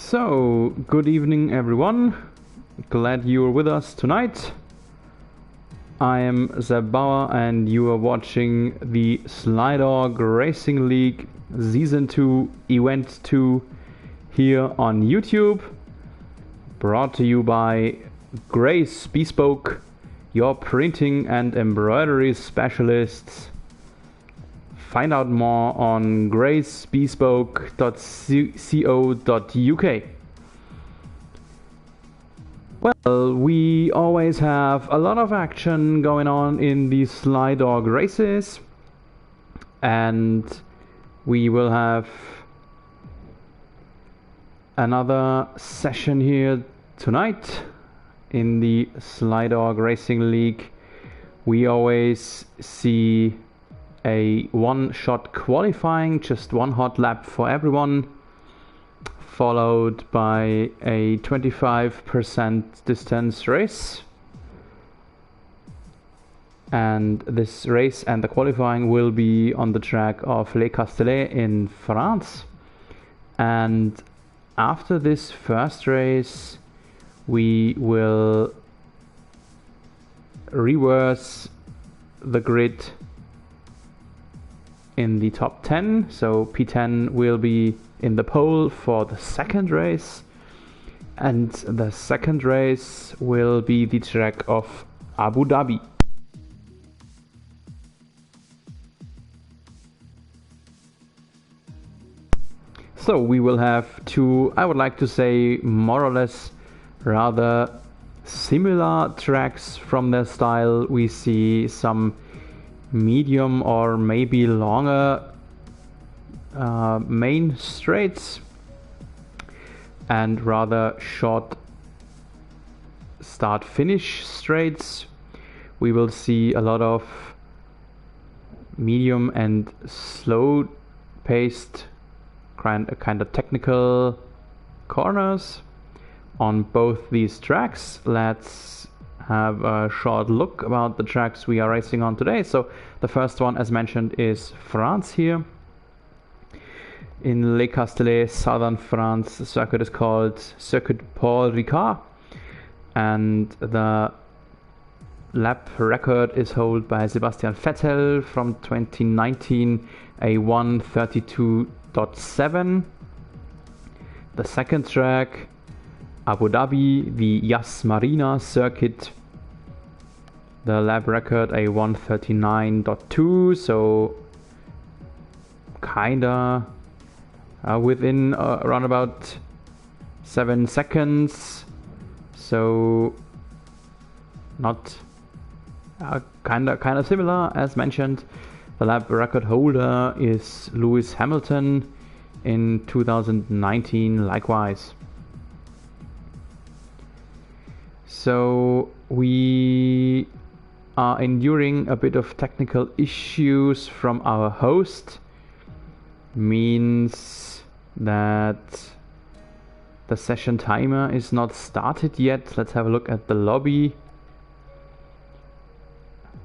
So, good evening everyone. Glad you are with us tonight. I am Seb Bauer and you are watching the Slydog Racing League Season 2 Event 2 here on YouTube. Brought to you by Grace Bespoke, your printing and embroidery specialists. Find out more on gracebespoke.co.uk. Well, we always have a lot of action going on in the Slydog races, and we will have another session here tonight in the Slydog Racing League. We always see a one-shot qualifying, just one hot lap for everyone, followed by a 25% distance race. And this race and the qualifying will be on the track of Les Castellets in France. And after this first race, we will reverse the grid in the top 10. So P10 will be in the pole for the second race, and the second race will be the track of Abu Dhabi. So we will have two, I would like to say, more or less rather similar tracks from their style. We see some medium or maybe longer main straights and rather short start finish straights. We will see a lot of medium and slow paced kind of technical corners on both these tracks. Let's have a short look about the tracks we are racing on today. So the first one, as mentioned, is France here in Les Castellets, southern France. The circuit is called Circuit Paul Ricard, and the lap record is held by Sebastian Vettel from 2019, a 1:32.7. The second track, Abu Dhabi, the Yas Marina circuit, the lap record a 1:39.2, so kinda within around about 7 seconds, so not kinda similar as mentioned. The lap record holder is Lewis Hamilton in 2019 likewise. So we are enduring a bit of technical issues from our host. Means that the session timer is not started yet. Let's have a look at the lobby.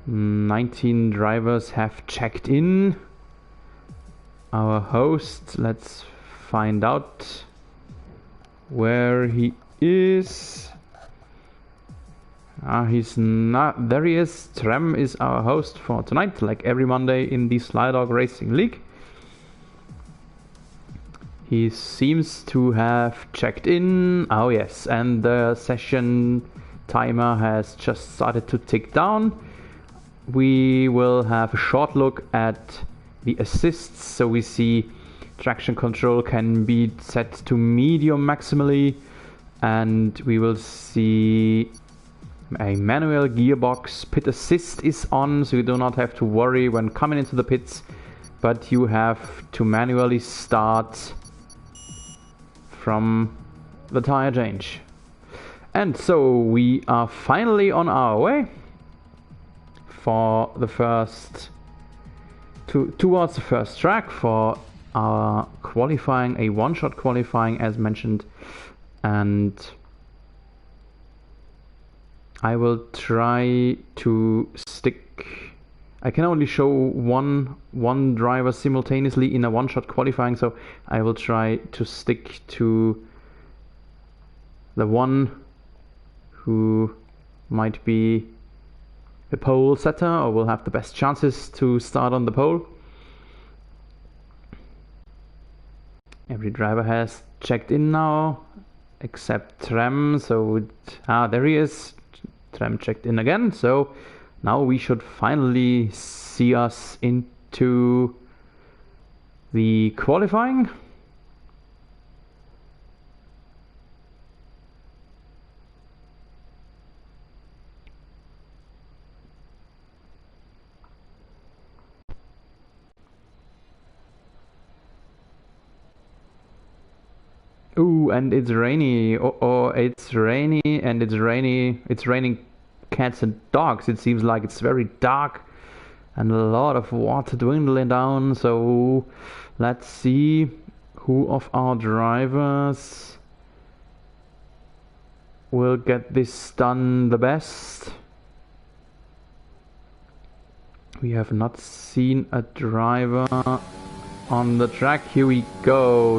19 drivers have checked in. Our host, let's find out where he is. He's not. There he is. Trem is our host for tonight, like every Monday in the Slydog Racing League. He seems to have checked in. Oh yes, and the session timer has just started to tick down. We will have a short look at the assists. So we see traction control can be set to medium maximally, and we will see a manual gearbox. Pit assist is on, so you do not have to worry when coming into the pits, but you have to manually start from the tire change. And so we are finally on our way for the first towards the first track for our qualifying, a one-shot qualifying as mentioned, and I will try to stick. I can only show one driver simultaneously in a one-shot qualifying, so I will try to stick to the one who might be the pole setter or will have the best chances to start on the pole. Every driver has checked in now except Trem, so there he is. Trem checked in again, so now we should finally see us into the qualifying. Ooh, and it's rainy. Oh, it's rainy, and it's rainy. It's raining cats and dogs. It seems like it's very dark and a lot of water dwindling down. So let's see who of our drivers will get this done the best. We have not seen a driver on the track. Here we go.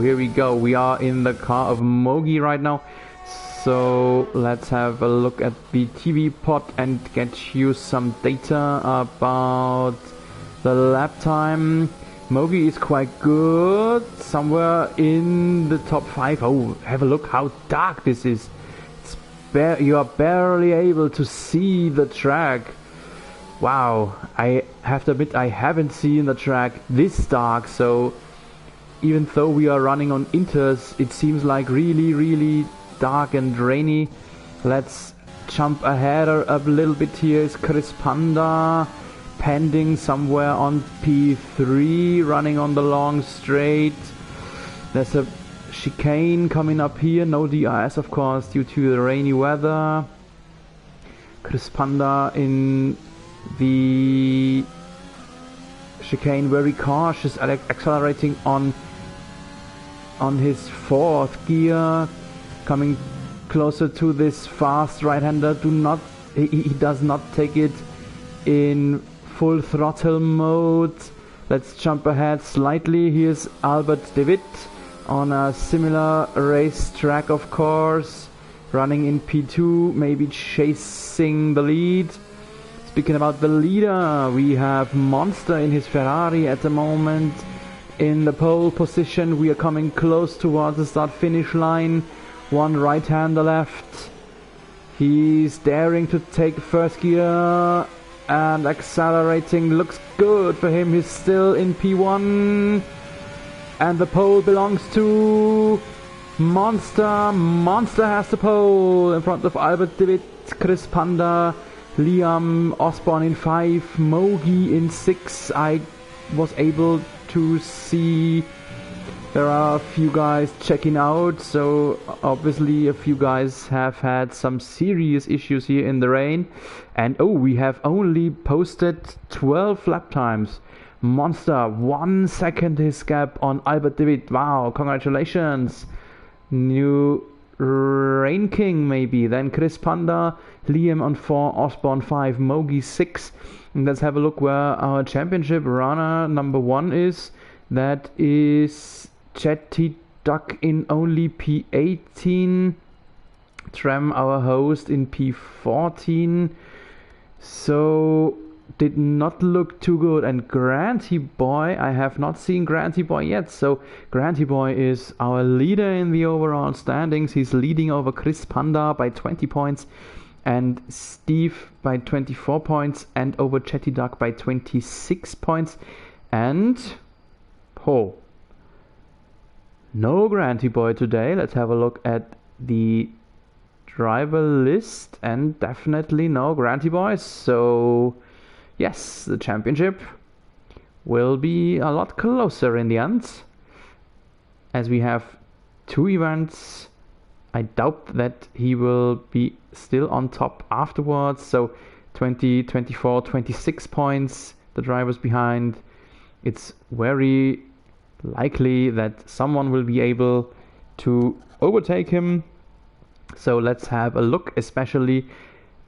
We are in the car of Mogi right now. So let's have a look at the TV pod and get you some data about the lap time. Mogi is quite good, somewhere in the top 5. Oh, have a look how dark this is. You are barely able to see the track. Wow, I have to admit I haven't seen the track this dark, so even though we are running on inters, it seems like really dark and rainy. Let's jump ahead a little bit. Here is Chris Panda pending somewhere on P3, running on the long straight. There's a chicane coming up here, no DRS of course due to the rainy weather. Chris Panda in the chicane, very cautious, accelerating on his 4th gear, coming closer to this fast right-hander. He does not take it in full throttle mode. Let's jump ahead slightly. Here's Albert David on a similar race track, of course, running in P2, maybe chasing the lead. Speaking about the leader, we have Monster in his Ferrari at the moment in the pole position. We are coming close towards the start-finish line. One right-hander left. He's daring to take first gear and accelerating. Looks good for him. He's still in P1. And the pole belongs to Monster. Monster has the pole in front of Albert David, Chris Panda, Liam Osborne in 5, Mogi in 6. I was able to see there are a few guys checking out, so obviously a few guys have had some serious issues here in the rain. And oh, we have only posted 12 lap times. Monster 1 second his gap on Albert David. Wow, congratulations. New ranking maybe. Then Chris Panda, Liam on 4, Osborne 5, Mogi 6. And let's have a look where our championship runner number 1 is. That is Chetty Duck in only P18. Trem, our host, in P14. So did not look too good. And Granty Boy, I have not seen Granty Boy yet. So Granty Boy is our leader in the overall standings. He's leading over Chris Panda by 20 points and Steve by 24 points and over Chetty Duck by 26 points. And no Granty Boy today. Let's have a look at the driver list, and definitely no Granty Boy. So yes, the championship will be a lot closer in the end, as we have 2 events. I doubt that he will be still on top afterwards. So 20, 24, 26 points the drivers behind. It's very likely that someone will be able to overtake him. So let's have a look especially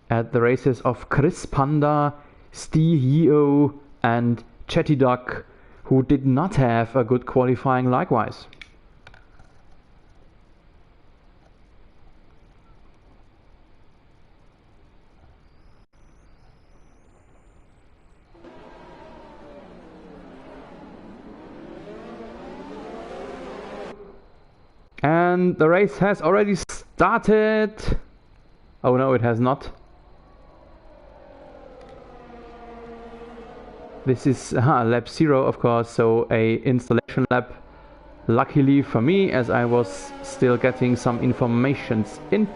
at the races of Chris Panda, Steve Yeo and Chetty Duck, who did not have a good qualifying likewise. And the race has already started. Oh no, it has not. This is lap 0, of course, so a installation lap. Luckily for me, as I was still getting some informations in.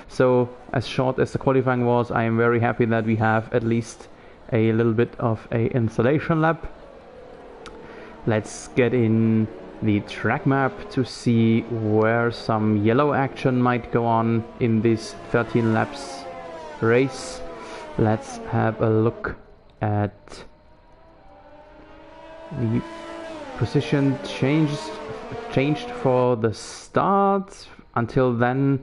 So as short as the qualifying was, I am very happy that we have at least a little bit of a installation lap. Let's get in the track map to see where some yellow action might go on in this 13 laps race. Let's have a look at the position changed for the start. Until then,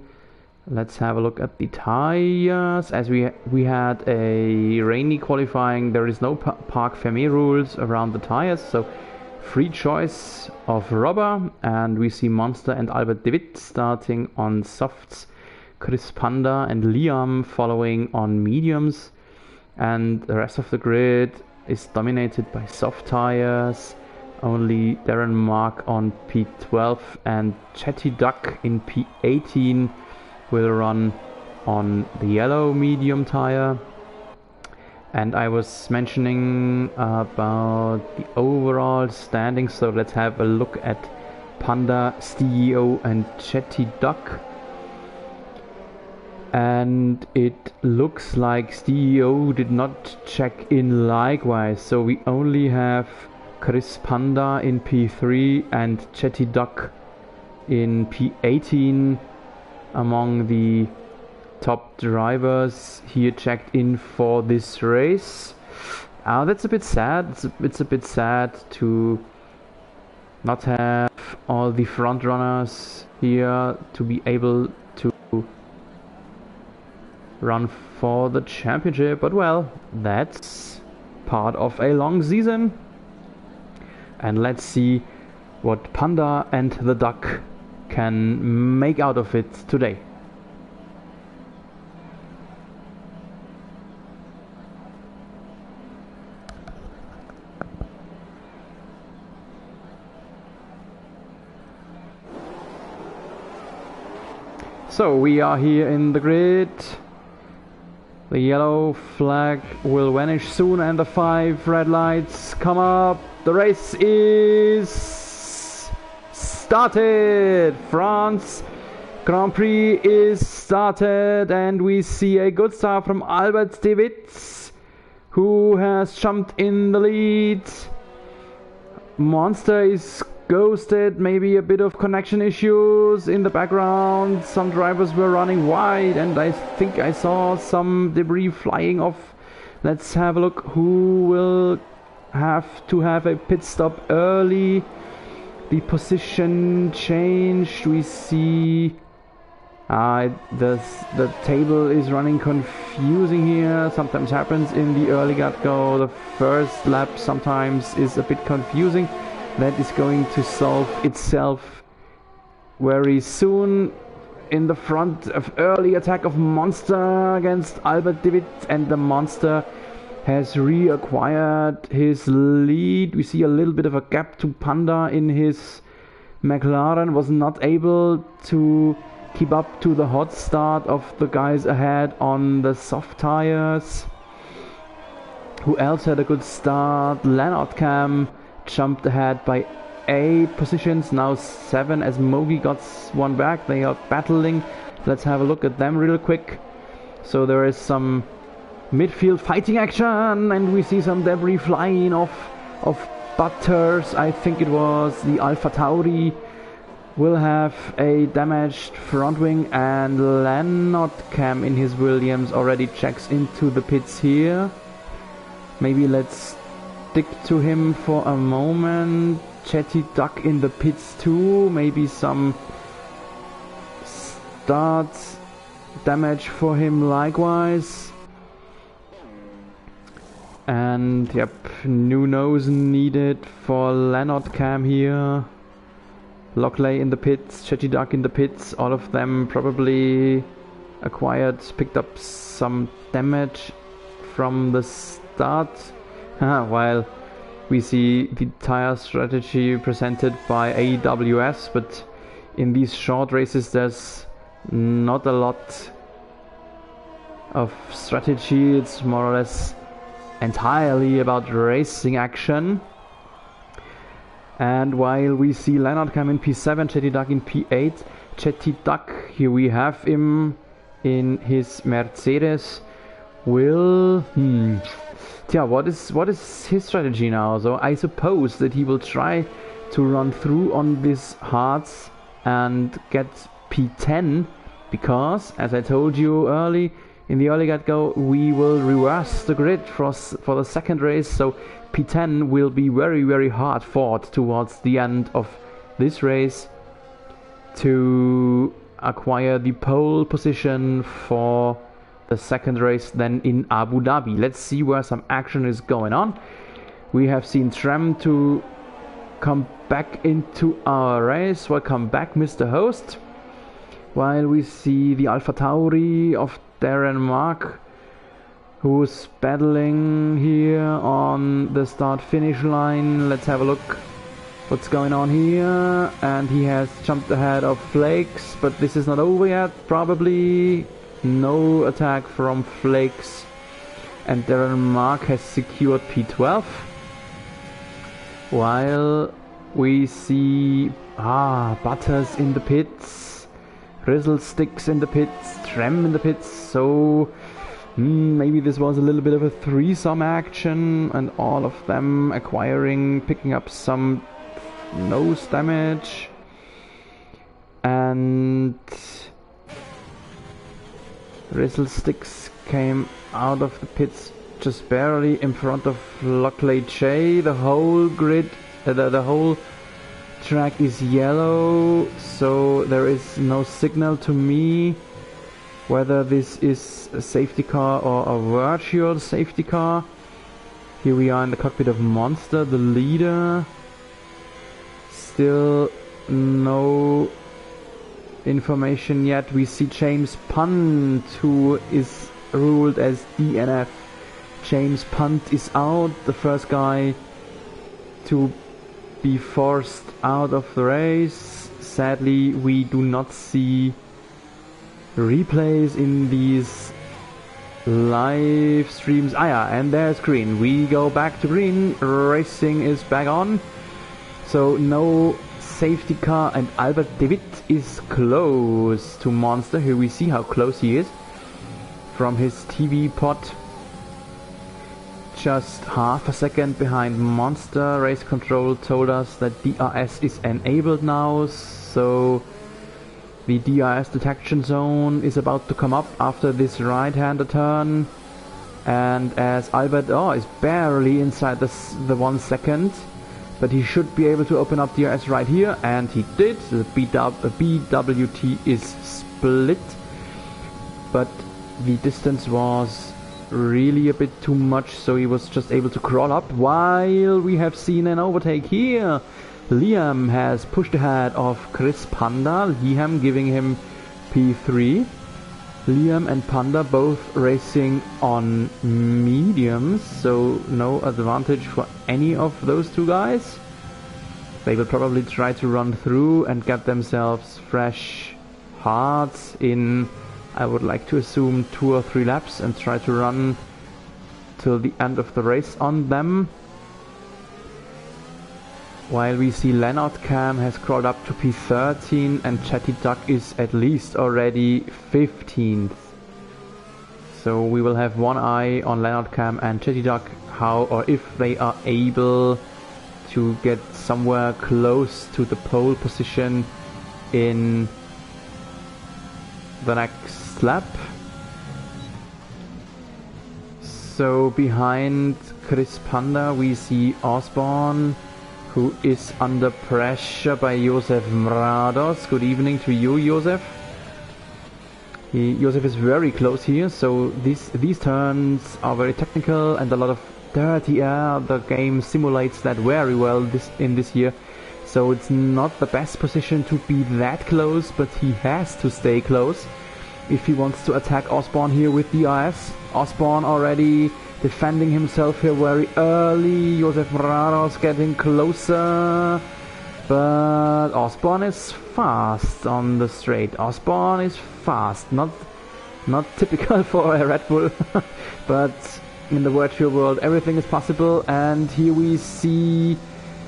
let's have a look at the tires. As we had a rainy qualifying, there is no parc fermé rules around the tires, so free choice of rubber. And we see Monster and Albert David starting on softs, Chris Panda and Liam following on mediums, and the rest of the grid is dominated by soft tires. Only Darren Mark on P12 and Chetty Duck in P18 will run on the yellow medium tire. And I was mentioning about the overall standings, so let's have a look at Panda, Stio and Chetty Duck. And it looks like Stio did not check in likewise, so we only have Chris Panda in P3 and Chetty Duck in P18 among the top drivers here checked in for this race. That's a bit sad. It's a bit sad to not have all the front runners here to be able to run for the championship, but well, that's part of a long season. And let's see what Panda and the Duck can make out of it today. So we are here in the grid. The yellow flag will vanish soon and the 5 red lights come up. The race is started. France Grand Prix is started, and we see a good start from Albert David, who has jumped in the lead. Monster is ghosted, maybe a bit of connection issues in the background. Some drivers were running wide, and I think I saw some debris flying off. Let's have a look who will have to have a pit stop early. The position changed. We see the table is running confusing here. Sometimes happens in the early get-go. The first lap sometimes is a bit confusing. That is going to solve itself very soon. In the front of early attack of Monster against Albert David, and the Monster has reacquired his lead. We see a little bit of a gap to Panda in his McLaren, was not able to keep up to the hot start of the guys ahead on the soft tires. Who else had a good start? Leonard Cam jumped ahead by 8 positions, now 7 as Mogi got one back. They are battling. Let's have a look at them real quick. So there is some midfield fighting action, and we see some debris flying off of Butters. I think it was the Alpha Tauri will have a damaged front wing, and Leonard Cam in his Williams already checks into the pits here. Maybe let's stick to him for a moment. Chetty Duck in the pits too. Maybe some start damage for him likewise. And yep, new nose needed for Leonard Cam here. Lockley in the pits, Chetty Duck in the pits. All of them probably picked up some damage from the start. While we see the tire strategy presented by AWS, but in these short races there's not a lot of strategy. It's more or less entirely about racing action. And while we see Leonard come in P7, Slydog in P8, Slydog, here we have him in his Mercedes, will... Yeah, what is his strategy now? So I suppose that he will try to run through on these hards and get P10, because, as I told you in the early get-go, we will reverse the grid for the second race, so P10 will be very, very hard fought towards the end of this race to acquire the pole position for the second race then in Abu Dhabi. Let's see where some action is going on. We have seen Trem to come back into our race. Welcome back, Mr. Host. While we see the Alpha Tauri of Darren Mark, who's battling here on the start-finish line. Let's have a look what's going on here. And he has jumped ahead of Flakes, but this is not over yet. Probably no attack from Flakes. And Darren Mark has secured P12. While we see Butters in the pits, Grizzle Sticks in the pits, Trem in the pits, so maybe this was a little bit of a threesome action, and all of them picking up some nose damage. And Grizzle Sticks came out of the pits just barely in front of Lockley J. The whole grid, the whole track is yellow, so there is no signal to me whether this is a safety car or a virtual safety car. Here we are in the cockpit of Monster, the leader. Still no information yet. We see James Punt, who is ruled as DNF. James Punt is out, the first guy to be forced out of the race. Sadly, we do not see replays in these live streams. And there's green. We go back to green. Racing is back on. So no safety car, and Albert David is close to Monster. Here we see how close he is from his TV pod. Just half a second behind Monster. Race control told us that DRS is enabled now, so the DRS detection zone is about to come up after this right-hander turn. And as Albert is barely inside the 1 second, but he should be able to open up DRS right here, and he did. The BWT is split, but the distance was really a bit too much, so he was just able to crawl up. While we have seen an overtake here, Liam has pushed ahead of Chris Panda, Liam giving him P3. Liam and Panda both racing on mediums, so no advantage for any of those two guys. They will probably try to run through and get themselves fresh hards in, I would like to assume, 2 or 3 laps, and try to run till the end of the race on them. While we see Leonard Cam has crawled up to P13 and Slydog is at least already 15th. So we will have one eye on Leonard Cam and Slydog, how or if they are able to get somewhere close to the pole position in the next lap. So behind Chris Panda we see Osborne, who is under pressure by Josef Mrados. Good evening to you, Josef. Josef is very close here, so these turns are very technical and a lot of dirty air. The game simulates that very well in this year, so it's not the best position to be that close, but he has to stay close if he wants to attack Osborne here with DRS. Osborne already defending himself here very early. Josef Mrados getting closer. But Osborne is fast on the straight. Osborne is fast. Not typical for a Red Bull, but in the virtual world everything is possible. And here we see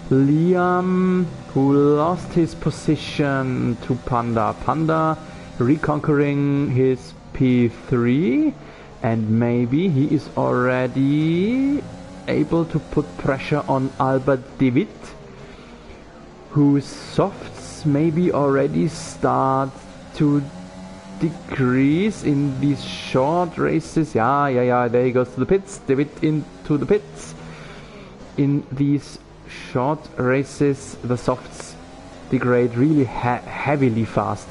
Liam, who lost his position to Panda. Panda reconquering his P3, and maybe he is already able to put pressure on Albert David, whose softs maybe already start to decrease in these short races. Yeah, there he goes to the pits. David into the pits. In these short races, the softs degrade really heavily fast.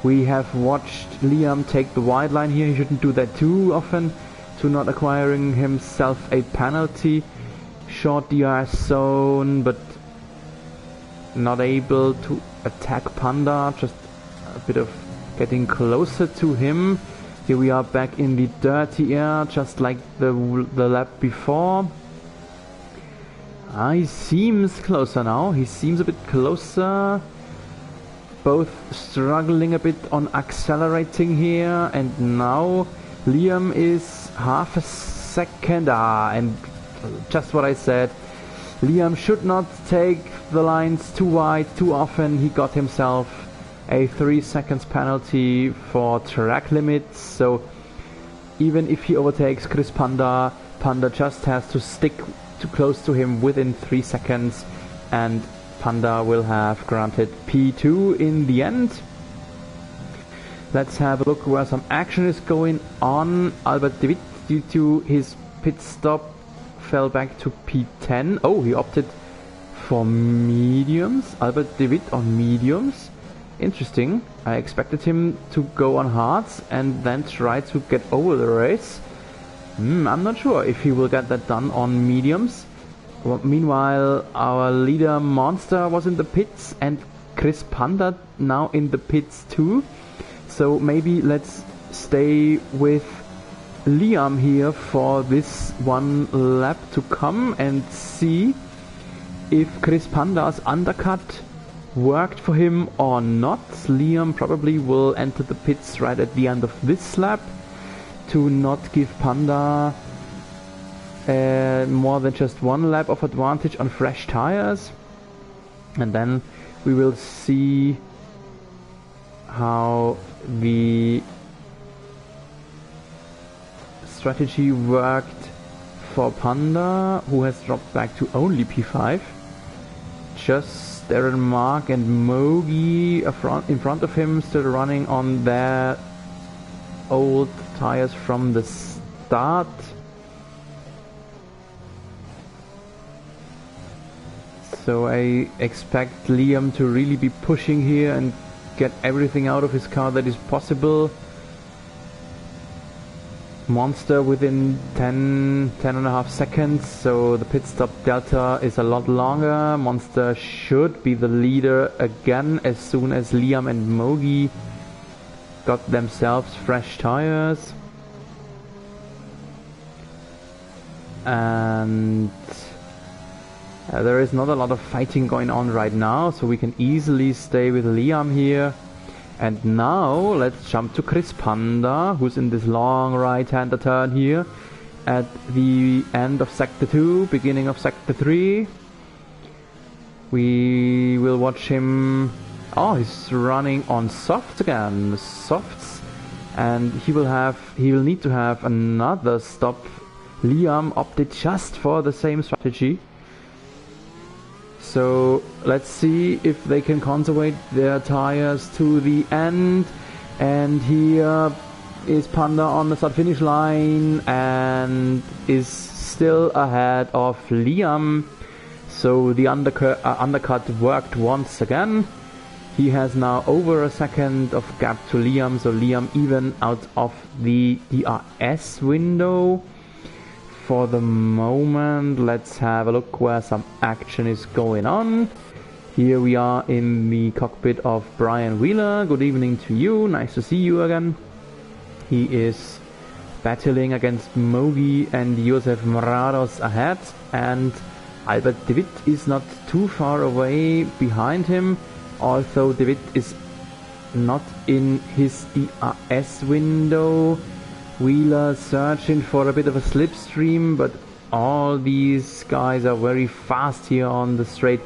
We have watched Liam take the wide line here. He shouldn't do that too often, to not acquiring himself a penalty. Short DRS zone, but not able to attack Panda. Just a bit of getting closer to him. Here we are back in the dirty air, just like the lap before. He seems closer now. He seems a bit closer. Both struggling a bit on accelerating here, and now Liam is half a second. And just what I said. Liam should not take the lines too wide too often. He got himself a 3 seconds penalty for track limits. So even if he overtakes Chris Panda, Panda just has to stick too close to him within 3 seconds, and Panda will have granted P2 in the end. Let's have a look where some action is going on. Albert David, due to his pit stop, fell back to P10. Oh, he opted for mediums. Albert David on mediums. Interesting. I expected him to go on hards and then try to get over the race. I'm not sure if he will get that done on mediums. Well, meanwhile, our leader Monster was in the pits, and Chris Panda now in the pits too. So maybe let's stay with Liam here for this one lap to come and see if Chris Panda's undercut worked for him or not. Liam probably will enter the pits right at the end of this lap to not give Panda more than just one lap of advantage on fresh tires, and then we will see how the strategy worked for Panda, who has dropped back to only P5. Just Darren Mark and Mogi in front of him, still running on their old tires from the start. So I expect Liam to really be pushing here and get everything out of his car that is possible. Monster within 10.5 seconds, so the pit stop delta is a lot longer. Monster should be the leader again as soon as Liam and Mogi got themselves fresh tires. And there is not a lot of fighting going on right now, so we can easily stay with Liam here. And now let's jump to Chris Panda, who's in this long right-hander turn here at the end of Sector 2, beginning of Sector 3. We will watch him. Oh, he's running on softs again. Softs, and he will need to have another stop. Liam opted just for the same strategy. So let's see if they can conserve their tires to the end. And here is Panda on the start finish line and is still ahead of Liam. So the undercut worked once again. He has now over a second of gap to Liam, so Liam even out of the DRS window. For the moment, let's have a look where some action is going on. Here we are in the cockpit of Brian Wheeler. Good evening to you, nice to see you again. He is battling against Mogi and Josef Morados ahead, and Albert de Witt is not too far away behind him, although de Witt is not in his DRS window. Wheeler searching for a bit of a slipstream, but all these guys are very fast here on the straight.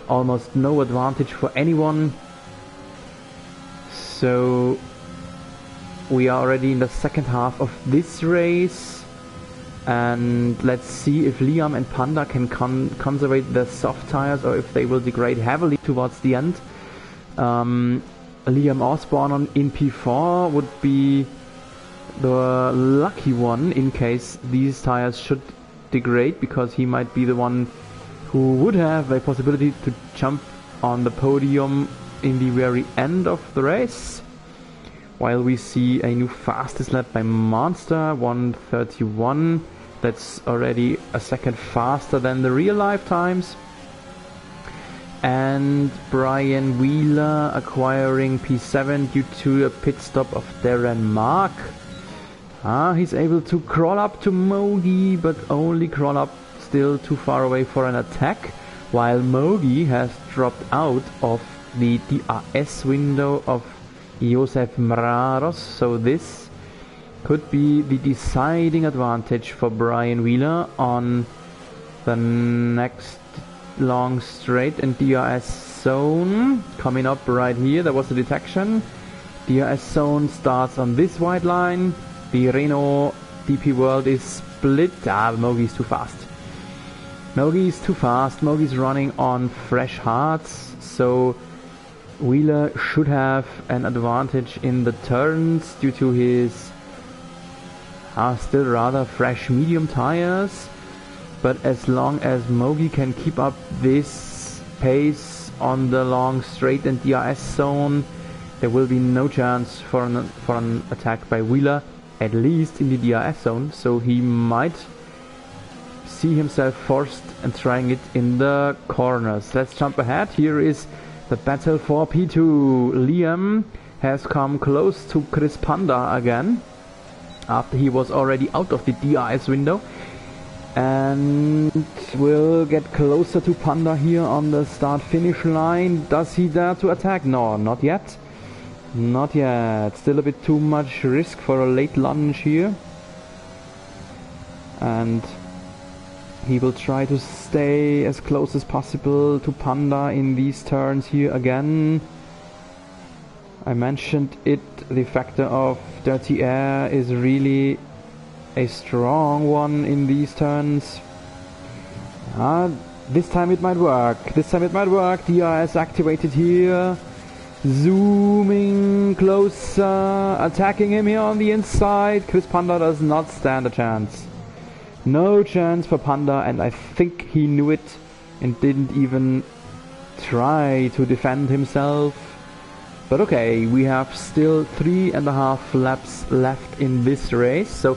Almost no advantage for anyone. So we are already in the second half of this race, and let's see if Liam and Panda can conserve their soft tires or if they will degrade heavily towards the end. Liam Osborne in P4 would be the lucky one in case these tires should degrade, because he might be the one who would have a possibility to jump on the podium in the very end of the race. While we see a new fastest lap by Monster, 1:31. That's already a second faster than the real life times. And Brian Wheeler acquiring P7 due to a pit stop of Darren Mark. He's able to crawl up to Mogi, but only crawl up, still too far away for an attack, while Mogi has dropped out of the DRS window of Josef Mraros, so this could be the deciding advantage for Brian Wheeler on the next long straight and DRS zone. Coming up right here, there was a detection. DRS zone starts on this white line. The Renault DP World is split. Mogi's too fast. Mogi's too fast. Mogi's running on fresh hards, so Wheeler should have an advantage in the turns due to his still rather fresh medium tires. But as long as Mogi can keep up this pace on the long straight and DRS zone, there will be no chance for an attack by Wheeler, at least in the DRS zone, so he might see himself forced and trying it in the corners. Let's jump ahead. Here is the battle for P2. Liam has come close to Chris Panda again, after he was already out of the DRS window, and will get closer to Panda here on the start-finish line. Does he dare to attack? No, not yet. Not yet. Still a bit too much risk for a late lunge here. And he will try to stay as close as possible to Panda in these turns here again. I mentioned it, the factor of dirty air is really a strong one in these turns. This time it might work. This time it might work. DRS activated here. Zooming closer, attacking him here on the inside. Chris Panda does not stand a chance. No chance for Panda, and I think he knew it and didn't even try to defend himself. But okay, we have still 3.5 laps left in this race, so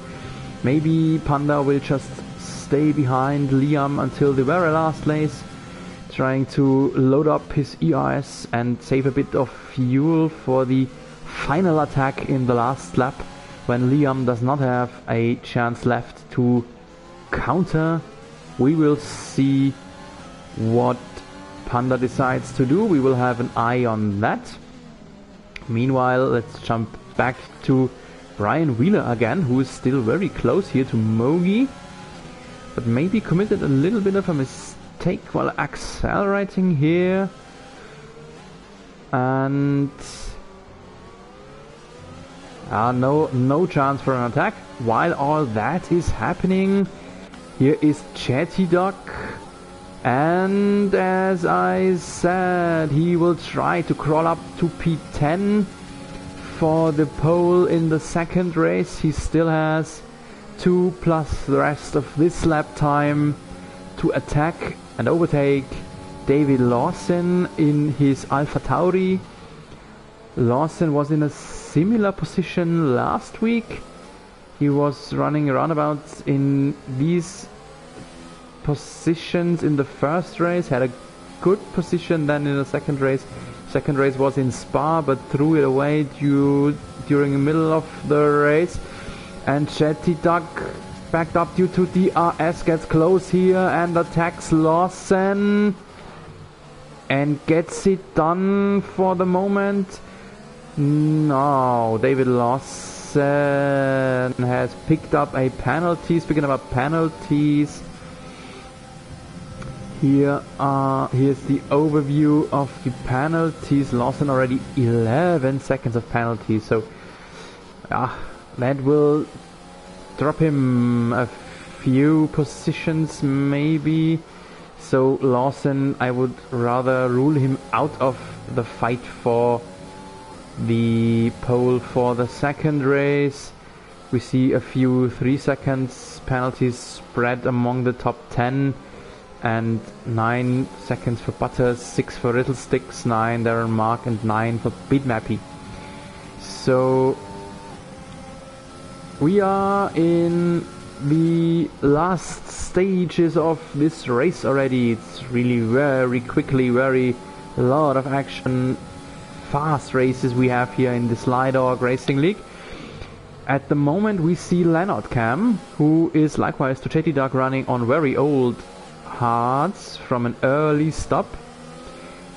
maybe Panda will just stay behind Liam until the very last race, trying to load up his ERS and save a bit of fuel for the final attack in the last lap, when Liam does not have a chance left to counter. We will see what Panda decides to do. We will have an eye on that. Meanwhile, let's jump back to Brian Wheeler again, who is still very close here to Mogi, but maybe committed a little bit of a mistake while accelerating here. And no chance for an attack. While all that is happening, here is Slydog, and as I said, he will try to crawl up to P10 for the pole in the second race. He still has 2 plus the rest of this lap time to attack and overtake David Lawson in his Alpha Tauri. Lawson was in a similar position last week. He was running around in these positions in the first race, had a good position then in the second race. Second race was in Spa, but threw it away during the middle of the race. And Slydog backed up due to DRS, gets close here and attacks Lawson and gets it done for the moment. No, David Lawson has picked up a penalty. Speaking about penalties, here's the overview of the penalties. Lawson already 11 seconds of penalties, so that will drop him a few positions maybe. So Lawson, I would rather rule him out of the fight for the pole for the second race. We see a few 3 seconds penalties spread among the top 10, and 9 seconds for Butters, 6 for Riddlesticks, 9 Darren Mark, and 9 for Bitmappy. So we are in the last stages of this race already. It's really very quickly, very lot of action, fast races we have here in the Slydog Racing League. At the moment we see Leonard Cam, who is likewise to Slydog running on very old hards from an early stop.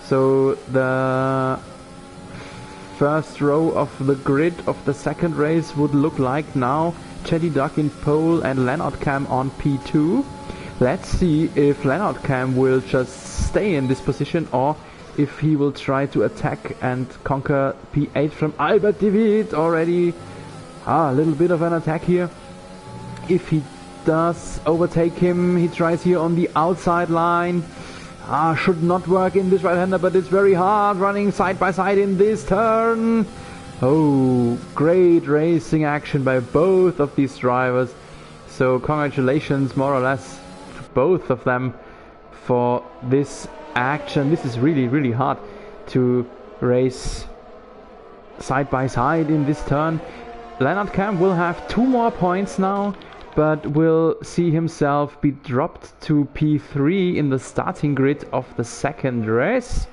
So the first row of the grid of the second race would look like now Slydog in pole and Leonard Cam on P2. Let's see if Leonard Cam will just stay in this position or if he will try to attack and conquer P8 from Albert David already. A little bit of an attack here. If he does overtake him, he tries here on the outside line. Should not work in this right-hander, but it's very hard running side by side in this turn. Oh, great racing action by both of these drivers. So congratulations more or less to both of them for this action. This is really, really hard to race side by side in this turn. Leonard Cam will have 2 more points now, but will see himself be dropped to P3 in the starting grid of the second race.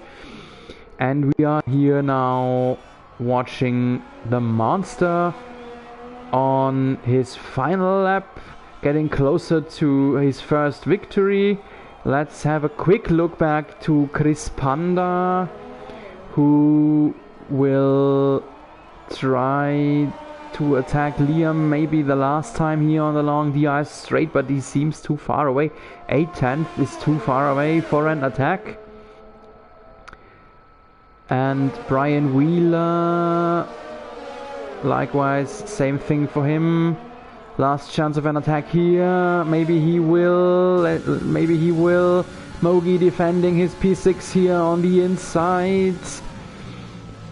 And we are here now watching the monster on his final lap, getting closer to his first victory. Let's have a quick look back to Chris Panda, who will try to attack Liam maybe the last time here on the long DRS straight, but he seems too far away. 8/10 is too far away for an attack. And Brian Wheeler, likewise, same thing for him. Last chance of an attack here. Maybe he will. Mogi defending his P6 here on the inside.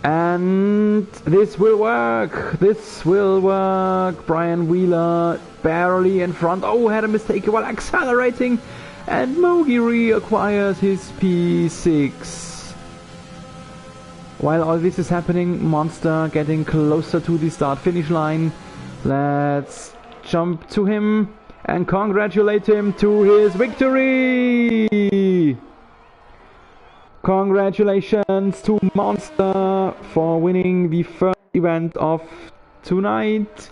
And this will work. This will work. Brian Wheeler barely in front. Oh, had a mistake while accelerating. And Mogi reacquires his P6. While all this is happening, Monster getting closer to the start-finish line. Let's jump to him and congratulate him to his victory! Congratulations to Monster for winning the first event of tonight.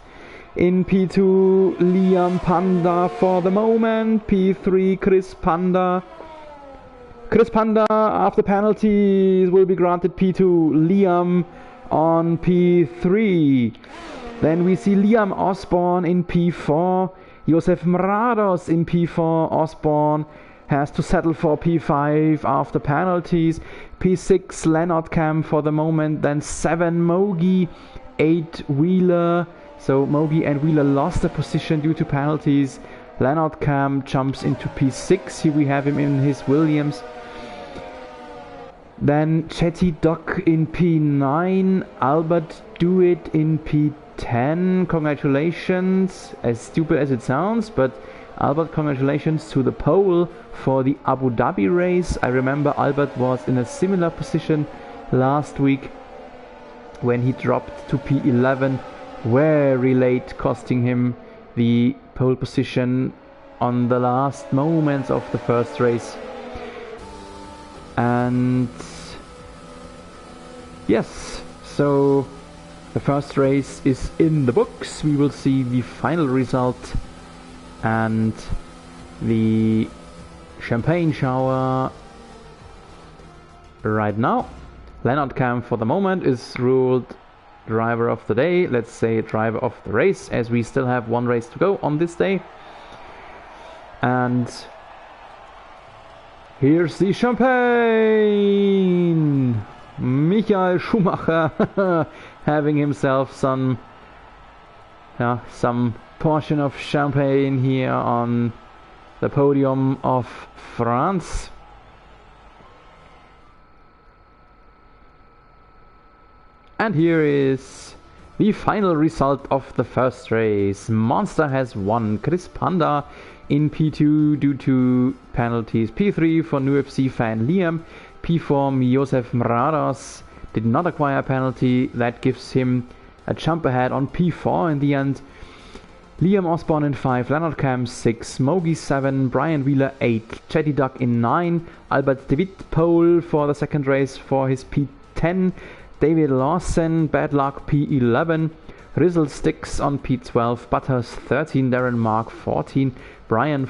In P2, Liam Panda for the moment. P3, Chris Panda. Chris Panda, after penalties, will be granted P2. Liam on P3. Then we see Liam Osborne in P4. Josef Mrados in P4. Osborne has to settle for P5 after penalties. P6 Leonard Cam for the moment. Then 7 Mogi, 8 Wheeler. So Mogi and Wheeler lost a position due to penalties. Leonard Cam jumps into P6. Here we have him in his Williams. Then Chetty Doc in P9. Albert Dewitt in P10. Congratulations. As stupid as it sounds, but Albert, congratulations to the pole for the Abu Dhabi race. I remember Albert was in a similar position last week when he dropped to P11 very late, costing him the pole position on the last moments of the first race. And yes, so the first race is in the books. We will see the final result And the champagne shower right now. Leonard Cam for the moment is ruled driver of the day, let's say driver of the race, as we still have one race to go on this day. And here's the champagne! Michael Schumacher having himself some portion of champagne here on the podium of France. And here is the final result of the first race. Monster has won. Chris Panda in P2 due to penalties. P3 for new FC fan Liam. P4 Josef Mrados did not acquire a penalty. That gives him a jump ahead on P4 in the end. Liam Osborne in 5, Leonard Cam 6, Mogi 7, Brian Wheeler 8, Chetty Duck in 9, Albert De Witt pole for the second race for his P10, David Lawson, Bad Luck P11, Rizzle Sticks on P12, Butters 13, Darren Mark 14, Bran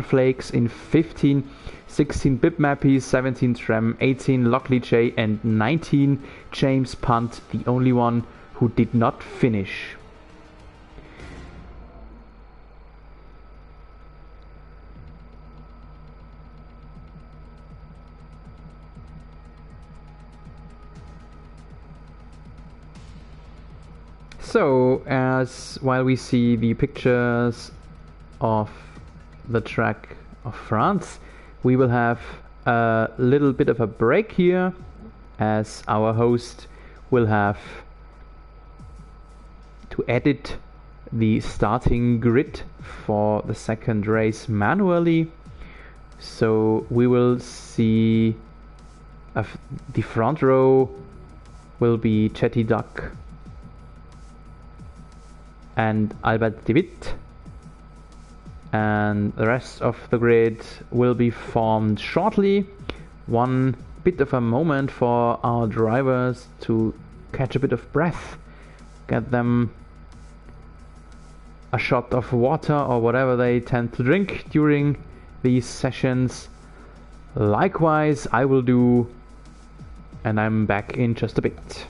Flakes in 15, 16 Bib Mappy, 17 Trem, 18 Lockley J and 19 James Punt, the only one who did not finish. So, while we see the pictures of the track of France, we will have a little bit of a break here, as our host will have to edit the starting grid for the second race manually. So we will see the front row will be Chetty Duck and Albert De Witt, and the rest of the grid will be formed shortly. One bit of a moment for our drivers to catch a bit of breath, get them a shot of water or whatever they tend to drink during these sessions. Likewise I will do, and I'm back in just a bit.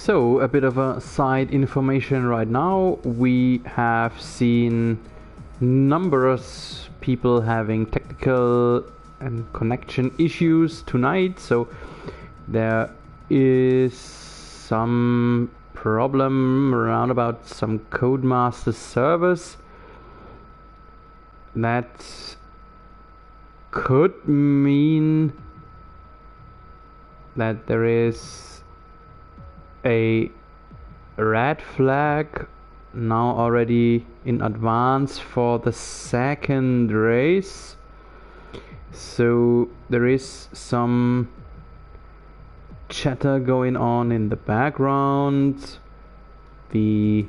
So, a bit of a side information right now. We have seen numerous people having technical and connection issues tonight. So, there is some problem around about some Codemaster servers that could mean that there is a red flag now already in advance for the second race. So there is some chatter going on in the background. The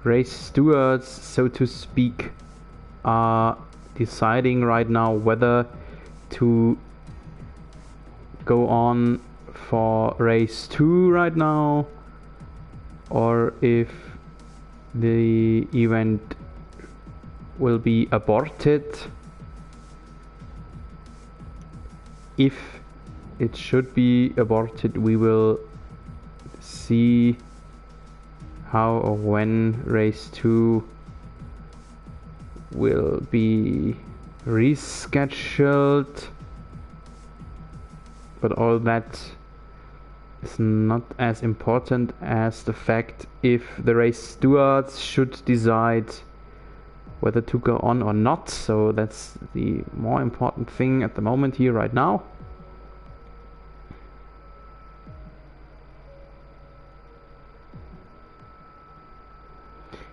race stewards, so to speak, are deciding right now whether to go on for race 2 right now, or if the event will be aborted. If it should be aborted, we will see how or when race 2 will be rescheduled. But all that is not as important as the fact if the race stewards should decide whether to go on or not. So that's the more important thing at the moment here right now.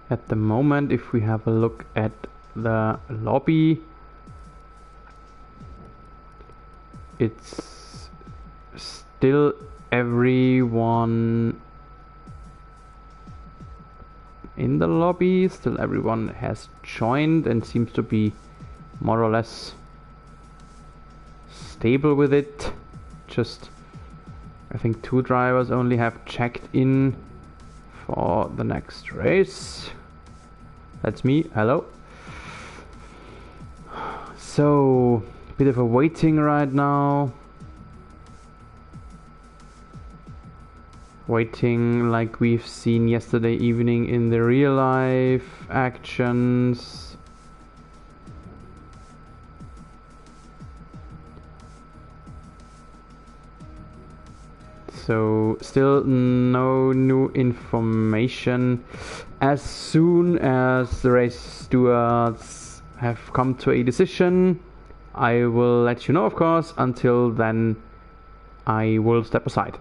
At the moment, if we have a look at the lobby, it's still everyone in the lobby, still everyone has joined and seems to be more or less stable with it. Just, I think 2 drivers only have checked in for the next race. That's me, hello. So, a bit of a waiting right now. Waiting like we've seen yesterday evening in the real life actions. So still no new information. As soon as the race stewards have come to a decision, I will let you know, of course. Until then, I will step aside.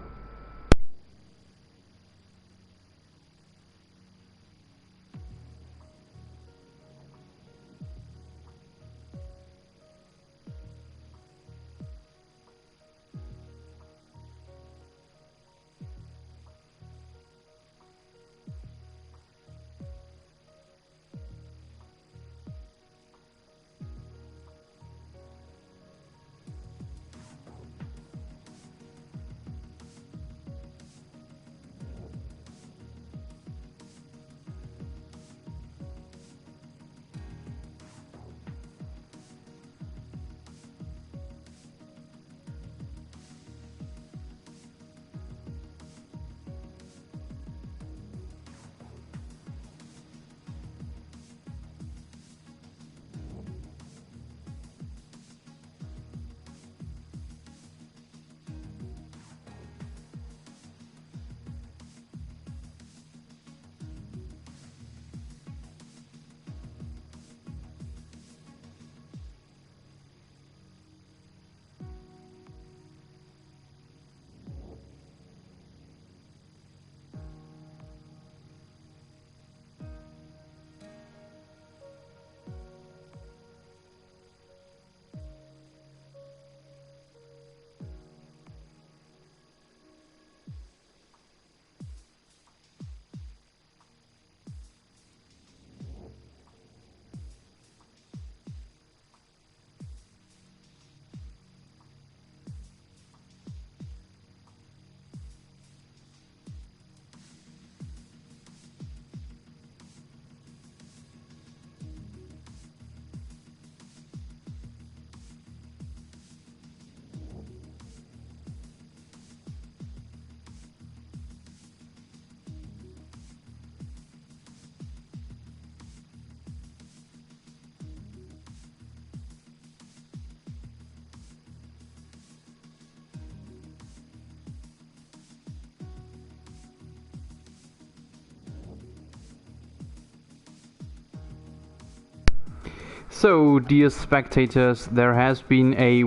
So, dear spectators, there has been a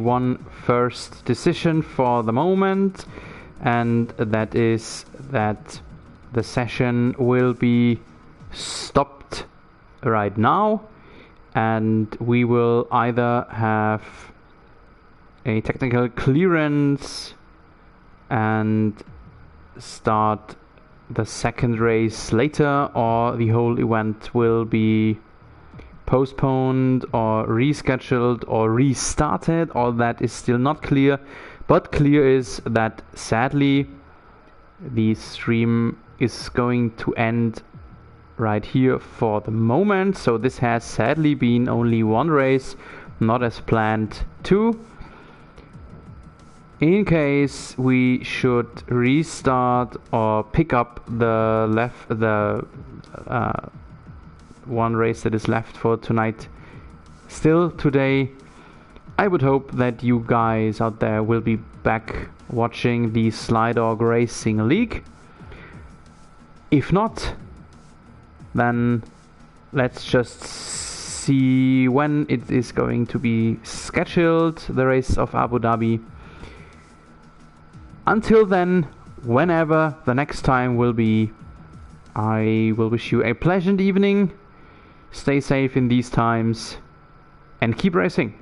first decision for the moment, and that is that the session will be stopped right now, and we will either have a technical clearance and start the second race later, or the whole event will be postponed or rescheduled or restarted. All that is still not clear, but clear is that sadly the stream is going to end right here for the moment. So this has sadly been only one race, not as planned two. In case we should restart or pick up the one race that is left for tonight still today, I would hope that you guys out there will be back watching the Slydog Racing League. If not, then let's just see when it is going to be scheduled, the race of Abu Dhabi. Until then, whenever the next time will be, I will wish you a pleasant evening. Stay safe in these times and keep racing.